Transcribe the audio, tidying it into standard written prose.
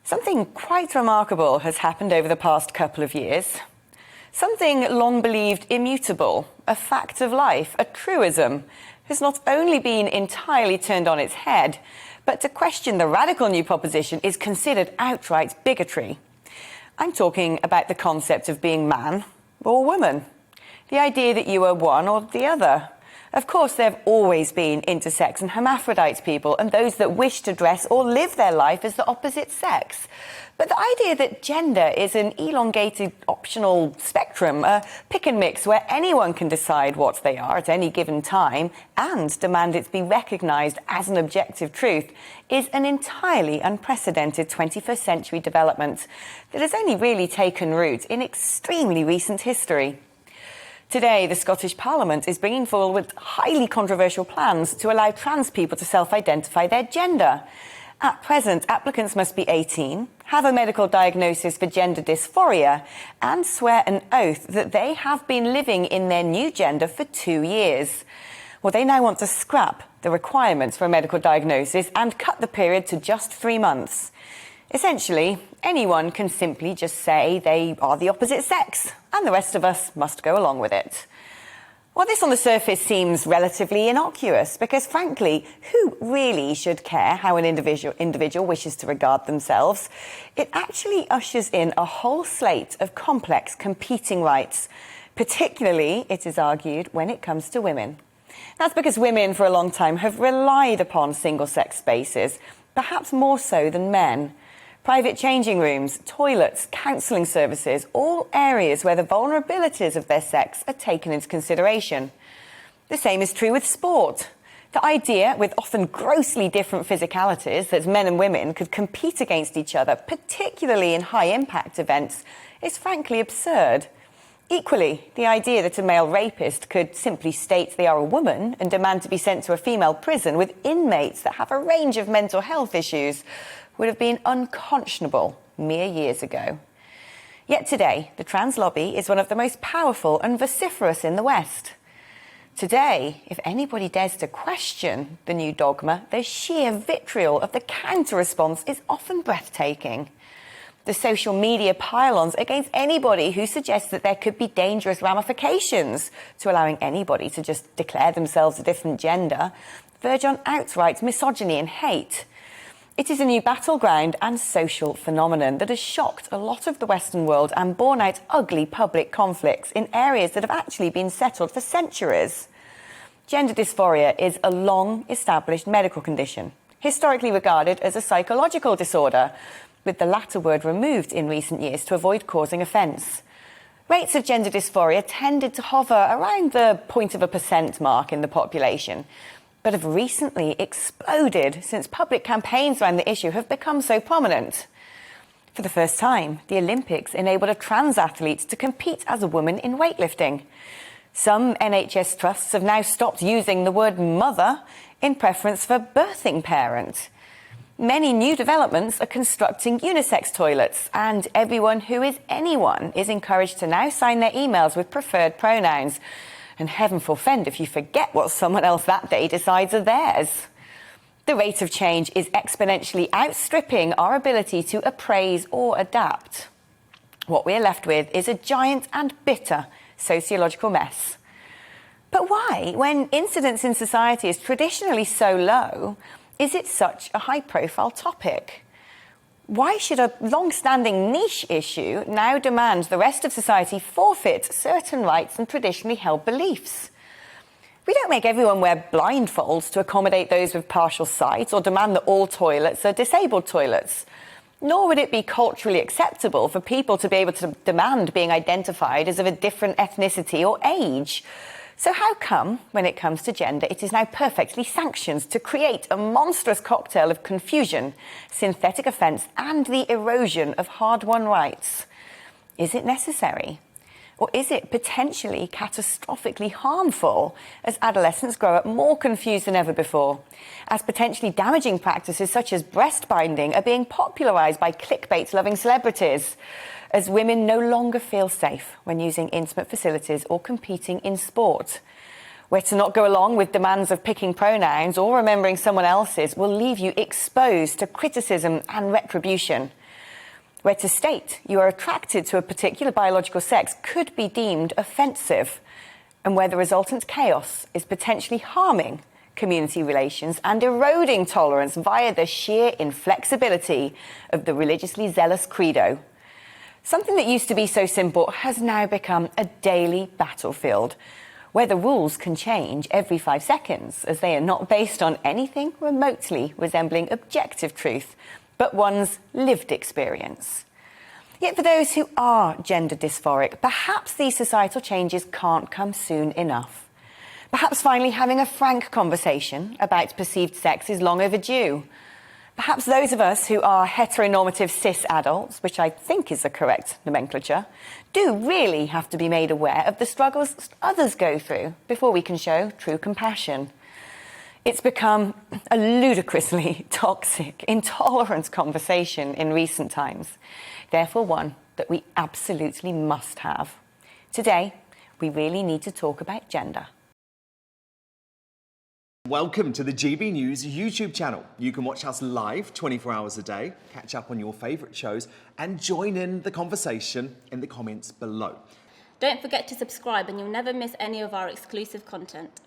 Something quite remarkable has happened over the past couple of years. Something long believed immutable, a fact of life, a truism, has not only been entirely turned on its head, but to question the radical new proposition is considered outright bigotry. I'm talking about the concept of being man or woman, the idea that you are one or the other. Of course, there have always been intersex and hermaphrodite people and those that wish to dress or live their life as the opposite sex. But the idea that gender is an elongated optional spectrum, a pick and mix where anyone can decide what they are at any given time and demand it be recognised as an objective truth, is an entirely unprecedented 21st century development that has only really taken root in extremely recent history. Today, the Scottish Parliament is bringing forward highly controversial plans to allow trans people to self-identify their gender. At present, applicants must be 18, have a medical diagnosis for gender dysphoria, and swear an oath that they have been living in their new gender for 2 years. Well, they now want to scrap the requirements for a medical diagnosis and cut the period to just 3 months. Essentially, anyone can simply just say they are the opposite sex, and the rest of us must go along with it. Well, this on the surface seems relatively innocuous because, frankly, who really should care how an individual wishes to regard themselves? It actually ushers in a whole slate of complex competing rights, particularly, it is argued, when it comes to women. That's because women for a long time have relied upon single-sex spaces, perhaps more so than men. Private changing rooms, toilets, counselling services, all areas where the vulnerabilities of their sex are taken into consideration. The same is true with sport. The idea, with often grossly different physicalities, that men and women could compete against each other, particularly in high-impact events, is frankly absurd. Equally, the idea that a male rapist could simply state they are a woman and demand to be sent to a female prison with inmates that have a range of mental health issues would have been unconscionable mere years ago. Yet today, the trans lobby is one of the most powerful and vociferous in the West. Today, if anybody dares to question the new dogma, the sheer vitriol of the counter-response is often breathtaking. The social media pile-ons against anybody who suggests that there could be dangerous ramifications to allowing anybody to just declare themselves a different gender verge on outright misogyny and hate. It is a new battleground and social phenomenon that has shocked a lot of the Western world and borne out ugly public conflicts in areas that have actually been settled for centuries. Gender dysphoria is a long-established medical condition, historically regarded as a psychological disorder, with the latter word removed in recent years to avoid causing offence. Rates of gender dysphoria tended to hover around the 0.1% mark in the population, but have recently exploded since public campaigns around the issue have become so prominent. For the first time, the Olympics enabled a trans athlete to compete as a woman in weightlifting. Some NHS trusts have now stopped using the word mother in preference for birthing parent. Many new developments are constructing unisex toilets, and everyone who is anyone is encouraged to now sign their emails with preferred pronouns. And heaven forfend if you forget what someone else that day decides are theirs. The rate of change is exponentially outstripping our ability to appraise or adapt. What we're left with is a giant and bitter sociological mess. But why, when incidence in society is traditionally so low, is it such a high-profile topic? Why should a long-standing niche issue now demand the rest of society forfeit certain rights and traditionally held beliefs? We don't make everyone wear blindfolds to accommodate those with partial sight or demand that all toilets are disabled toilets. Nor would it be culturally acceptable for people to be able to demand being identified as of a different ethnicity or age. So how come, when it comes to gender, it is now perfectly sanctioned to create a monstrous cocktail of confusion, synthetic offence and the erosion of hard-won rights? Is it necessary? Or is it potentially catastrophically harmful as adolescents grow up more confused than ever before, as potentially damaging practices such as breast binding are being popularised by clickbait-loving celebrities, as women no longer feel safe when using intimate facilities or competing in sport, where to not go along with demands of picking pronouns or remembering someone else's will leave you exposed to criticism and retribution. where to state you are attracted to a particular biological sex could be deemed offensive, and where the resultant chaos is potentially harming community relations and eroding tolerance via the sheer inflexibility of the religiously zealous credo. Something that used to be so simple has now become a daily battlefield, where the rules can change every 5 seconds, as they are not based on anything remotely resembling objective truth, but one's lived experience. Yet for those who are gender dysphoric, perhaps these societal changes can't come soon enough. Perhaps finally having a frank conversation about perceived sex is long overdue. Perhaps those of us who are heteronormative cis adults, which I think is the correct nomenclature, do really have to be made aware of the struggles others go through before we can show true compassion. It's become a ludicrously toxic, intolerant conversation in recent times, therefore one that we absolutely must have. Today, we really need to talk about gender. Welcome to the GB News YouTube channel. You can watch us live 24 hours a day, catch up on your favourite shows and join in the conversation in the comments below. Don't forget to subscribe and you'll never miss any of our exclusive content.